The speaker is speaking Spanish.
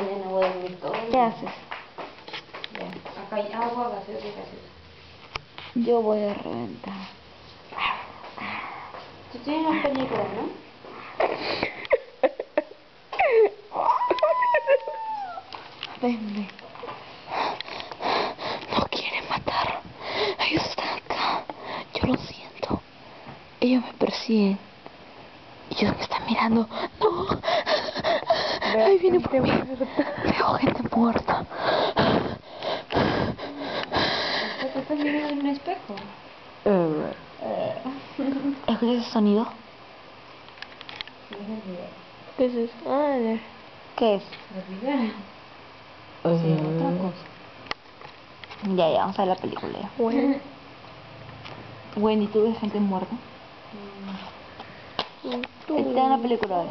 mañana voy a dormir todo. ¿Qué haces? Ya. Acá hay agua, gaseosa y gaseosa. Yo voy a reventar. Tú tienes las películas, ¿no? Ven. No quieren matar. Ellos están acá. Yo lo siento. Ellos me persiguen. Ellos me están mirando. No. Ahí viene por mí. Veo gente muerta. ¿Te estás mirando en un espejo? ¿Escuchas ese sonido? ¿Qué es eso? ¿Qué es? Sí, otra cosa. Ya, vamos a ver la película ya. Bueno, ¿y tú ves gente muerta? Está en la película hoy.